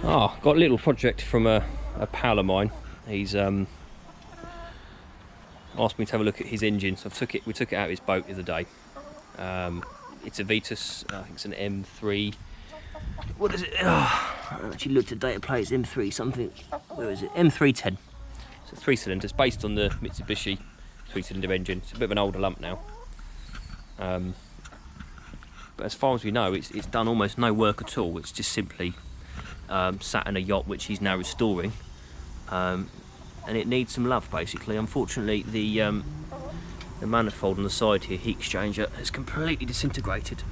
Oh, got a little project from a pal of mine. He's asked me to have a look at his engine, so we took it out of his boat the other day. It's a Vetus, I think it's an M3. What is it? Oh, I actually looked at data plate, it's M3 something. Where is it? M3.10. It's a 3-cylinder, it's based on the Mitsubishi 3-cylinder engine. It's a bit of an older lump now. But as far as we know, it's done almost no work at all. It's just simply sat in a yacht which he's now restoring, and it needs some love basically. Unfortunately, the manifold on the side here, heat exchanger, has completely disintegrated.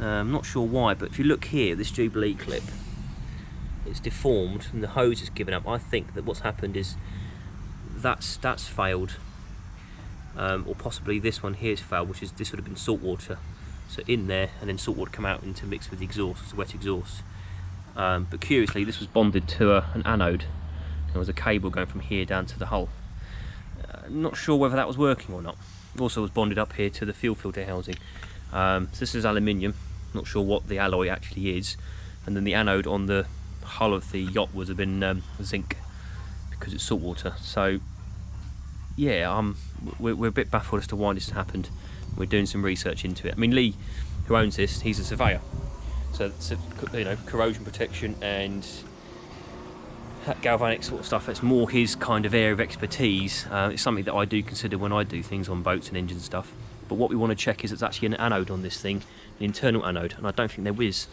I'm not sure why, but if you look here, this Jubilee clip, it's deformed and the hose has given up. I think that what's happened is that's failed, or possibly this one here's failed, which is this would have been salt water. So in there, and then salt water come out into mix with the exhaust, it's a wet exhaust. But curiously, this was bonded to an anode. There was a cable going from here down to the hull. Not sure whether that was working or not. It also was bonded up here to the fuel filter housing. So this is aluminium, not sure what the alloy actually is. And then the anode on the hull of the yacht would have been zinc, because it's salt water. So yeah, we're a bit baffled as to why this has happened. We're doing some research into it. I mean, Lee, who owns this, he's a surveyor, so you know, corrosion protection and galvanic sort of stuff, that's more his kind of area of expertise. It's something that I do consider when I do things on boats and engine stuff. But what we want to check is it's actually an anode on this thing, an internal anode, and I don't think they're whiz.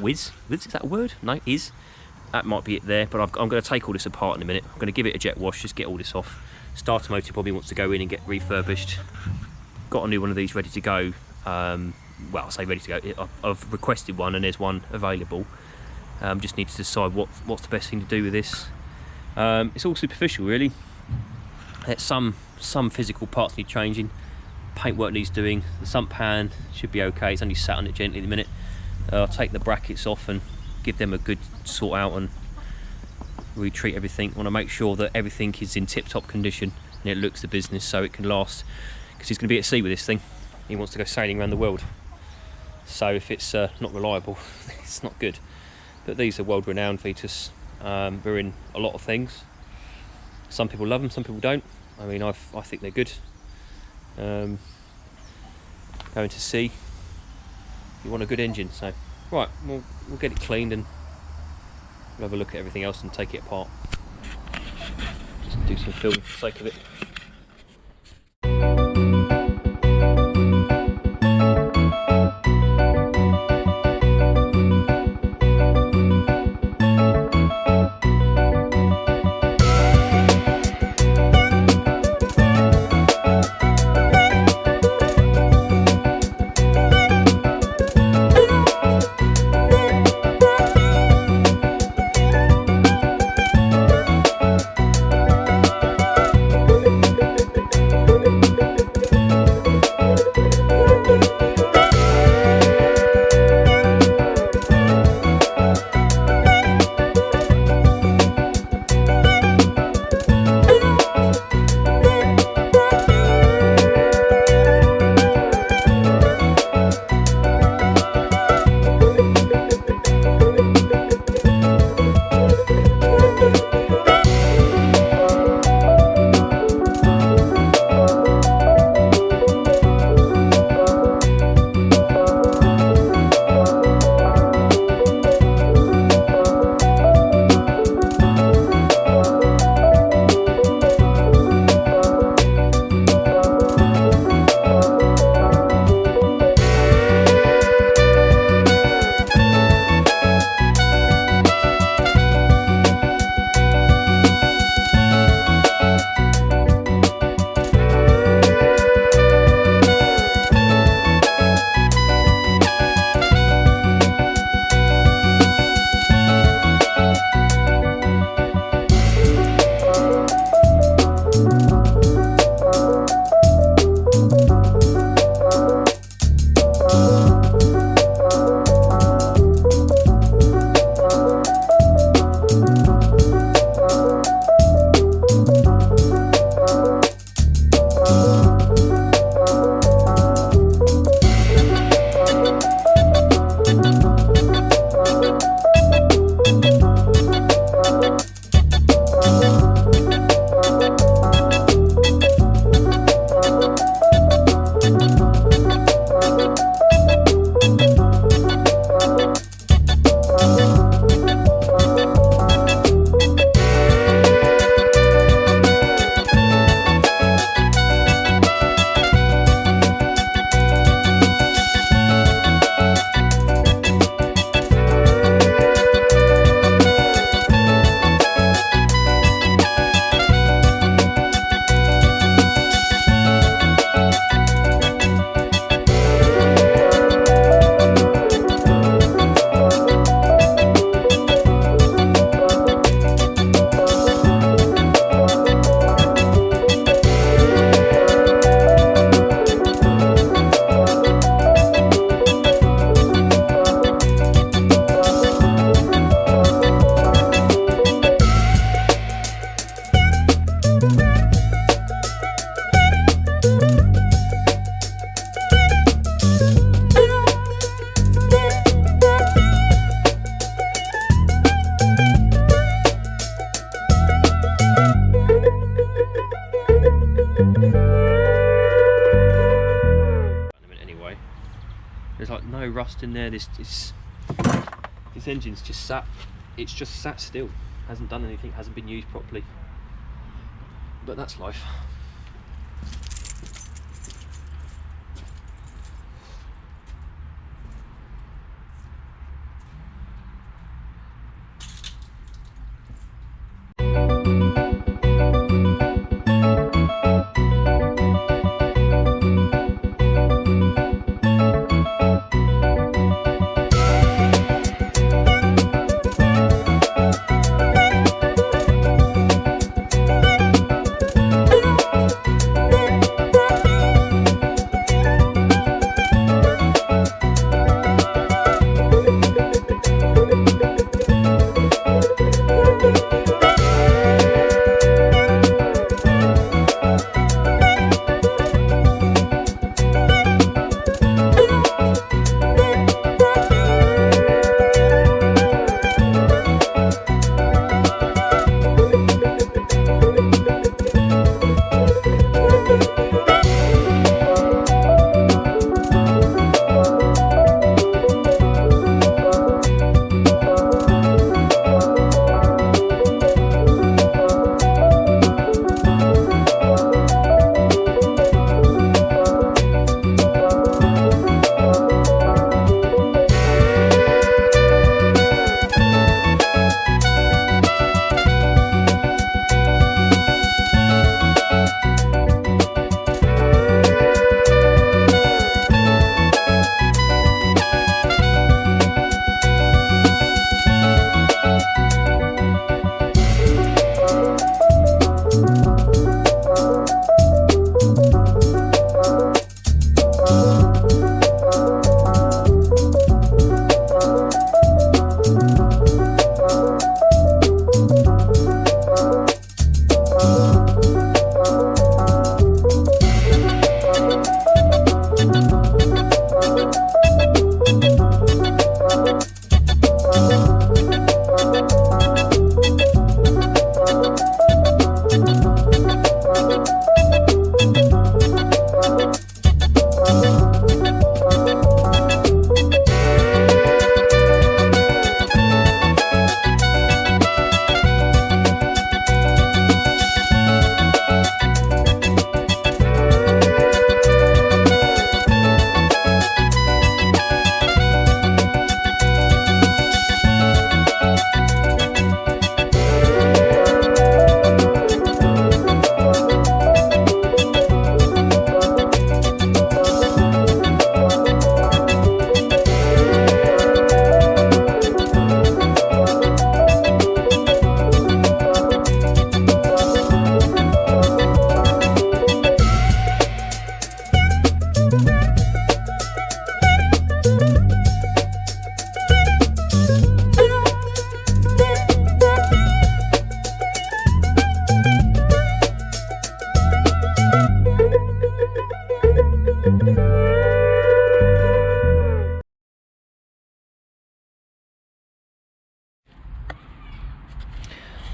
Whiz? Is that a word? No, is. That might be it there, but I'm going to take all this apart in a minute. I'm going to give it a jet wash, just get all this off. Starter motor probably wants to go in and get refurbished. Got a new one of these ready to go. Well, I say ready to go. I've requested one and there's one available. Just need to decide what's the best thing to do with this. It's all superficial really. Some physical parts need changing. Paintwork needs doing. The sump pan should be okay. It's only sat on it gently in a minute. I'll take the brackets off and give them a good sort out and retreat everything. I want to make sure that everything is in tip-top condition and it looks the business, so it can last, because he's going to be at sea with this thing. He wants to go sailing around the world, so if it's not reliable, it's not good. But these are world-renowned Vetus. They're in a lot of things. Some people love them, some people don't. I mean, I think they're good. Going to sea, you want a good engine. So right, we'll get it cleaned and we'll have a look at everything else and take it apart. Just do some filming for the sake of it. There's like no rust in there. This engine's just sat. It's just sat still. Hasn't done anything. Hasn't been used properly. But that's life.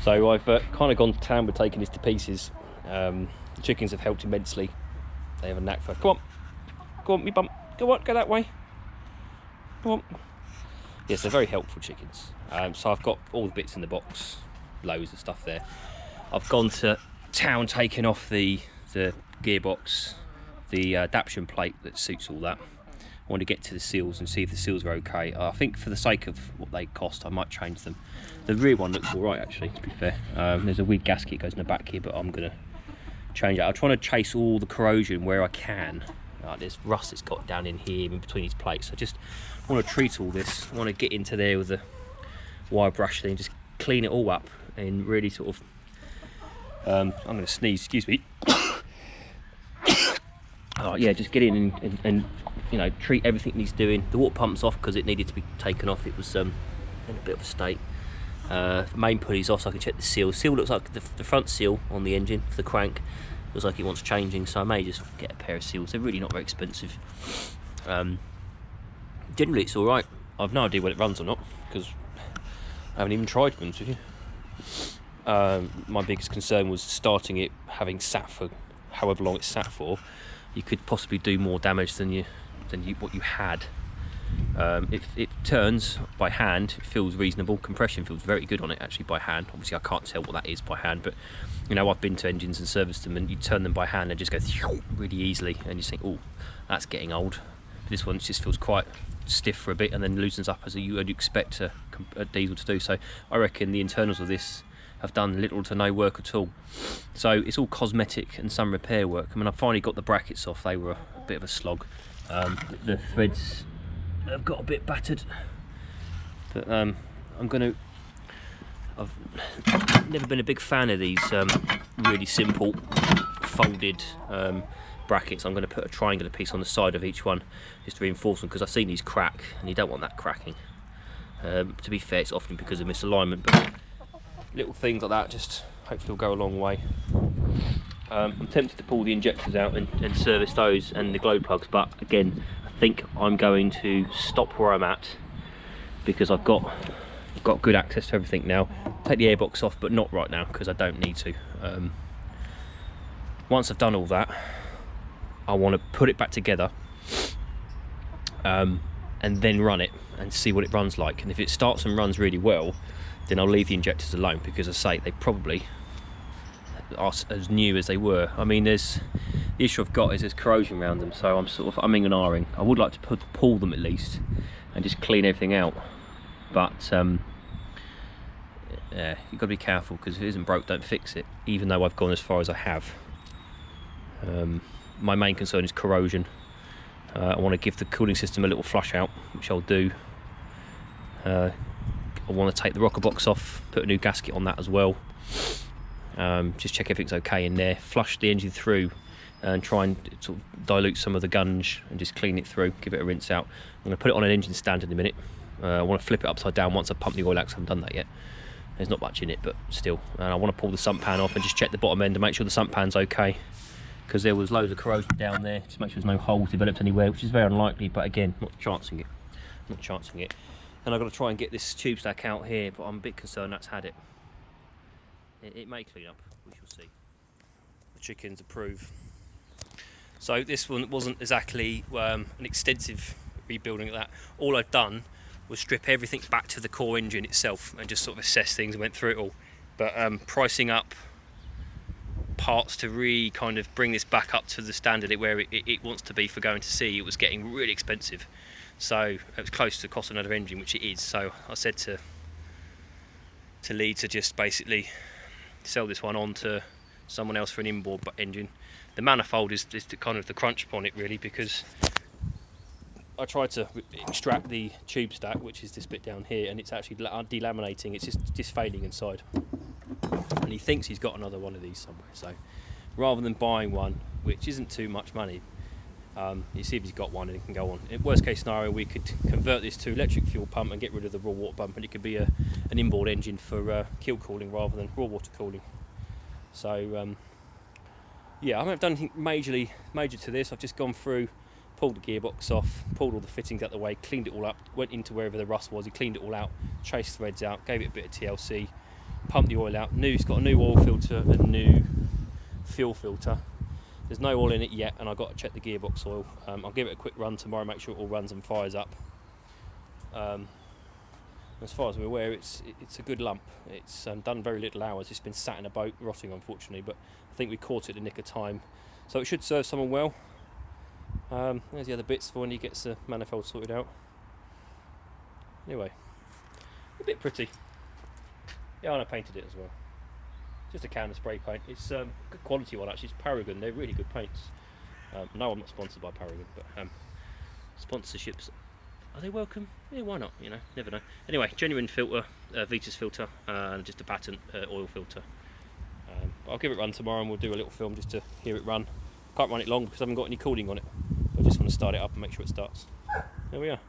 So I've kind of gone to town with taking this to pieces. The chickens have helped immensely. They have a knack for, come on, me bump, go on, go that way, come on. Yes, they're very helpful chickens. So I've got all the bits in the box, loads of stuff there. I've gone to town taking off the gearbox, the adaptation plate that suits all that. I want to get to the seals and see if the seals are okay. I think for the sake of what they cost, I might change them. The rear one looks all right, actually, to be fair. There's a weird gasket goes in the back here, but I'm going to change it. I'm trying to chase all the corrosion where I can. There's rust that's got down in here, in between these plates. I just want to treat all this. I want to get into there with a wire brush thing, just clean it all up and really sort of... I'm going to sneeze, excuse me. Yeah, just get in and you know, treat everything needs doing. The water pump's off because it needed to be taken off. It was in a bit of a state. Main pulley's off so I can check the seal. Seal looks like the front seal on the engine for the crank looks like it wants changing, so I may just get a pair of seals. They're really not very expensive. Generally it's alright. I've no idea whether it runs or not because I haven't even tried them with you. My biggest concern was starting it, having sat for however long it's sat for. You could possibly do more damage than what you had. It turns by hand, it feels reasonable. Compression feels very good on it actually by hand. Obviously I can't tell what that is by hand, but you know, I've been to engines and serviced them, and you turn them by hand and just go really easily, and you think, oh, that's getting old. But this one just feels quite stiff for a bit and then loosens up as you would expect a diesel to do. So I reckon the internals of this have done little to no work at all. So it's all cosmetic and some repair work. I mean, I finally got the brackets off. They were a bit of a slog. The threads have got a bit battered, but I've never been a big fan of these really simple folded brackets. I'm going to put a triangular piece on the side of each one just to reinforce them, because I've seen these crack and you don't want that cracking. To be fair, it's often because of misalignment, but little things like that just hopefully will go a long way. I'm tempted to pull the injectors out and service those and the glow plugs, but again, I think I'm going to stop where I'm at, because I've got good access to everything now. Take the airbox off, but not right now because I don't need to. Once I've done all that, I want to put it back together and then run it and see what it runs like. And if it starts and runs really well, then I'll leave the injectors alone, because as I say, they probably are as new as they were. I mean, the issue I've got is there's corrosion around them, so I'm sort of umming and ahhing. I would like to pull them at least and just clean everything out, but yeah, you've got to be careful, because if it isn't broke, don't fix it, even though I've gone as far as I have. My main concern is corrosion. I want to give the cooling system a little flush out, which I'll do. I want to take the rocker box off, put a new gasket on that as well. Just check everything's okay in there, flush the engine through and try and sort of dilute some of the gunge and just clean it through, give it a rinse out. I'm going to put it on an engine stand in a minute. I want to flip it upside down once I pump the oil out, because I haven't done that yet. There's not much in it, but still. And I want to pull the sump pan off and just check the bottom end to make sure the sump pan's okay, because there was loads of corrosion down there. Just make sure there's no holes developed anywhere, which is very unlikely, but again, not chancing it. And I've got to try and get this tube stack out here, but I'm a bit concerned that's had it. It may clean up, we shall see. The chickens approve. So this one wasn't exactly an extensive rebuilding of that. All I've done was strip everything back to the core engine itself and just sort of assess things and went through it all. But pricing up parts to kind of bring this back up to the standard where it wants to be for going to sea, it was getting really expensive. So it was close to the cost of another engine, which it is. So I said to Lee to just basically sell this one on to someone else for an inboard engine. The manifold is the kind of the crunch on it really, because I tried to extract the tube stack, which is this bit down here, and it's actually delaminating. It's just failing inside, and he thinks he's got another one of these somewhere. So rather than buying one, which isn't too much money, you see if he's got one and it can go on. In worst case scenario, we could convert this to electric fuel pump and get rid of the raw water pump, and it could be an inboard engine for keel cooling rather than raw water cooling. So yeah, I haven't done anything major to this. I've just gone through, pulled the gearbox off, pulled all the fittings out the way, cleaned it all up, went into wherever the rust was, he cleaned it all out, chased threads out, gave it a bit of TLC, pumped the oil out. It's got a new oil filter and a new fuel filter. There's no oil in it yet, and I've got to check the gearbox oil. I'll give it a quick run tomorrow, make sure it all runs and fires up. As far as we're aware, it's a good lump. It's done very little hours. It's been sat in a boat, rotting unfortunately, but I think we caught it in the nick of time. So it should serve someone well. There's the other bits for when he gets the manifold sorted out. Anyway, a bit pretty. Yeah, and I painted it as well. Just a can of spray paint. It's good quality one actually. It's Paragon. They're really good paints. No, I'm not sponsored by Paragon, but sponsorships, are they welcome? Yeah, why not? You know, never know. Anyway, genuine filter, Vetus filter, and just a patent oil filter. I'll give it a run tomorrow, and we'll do a little film just to hear it run. Can't run it long because I haven't got any cooling on it. I just want to start it up and make sure it starts. There we are.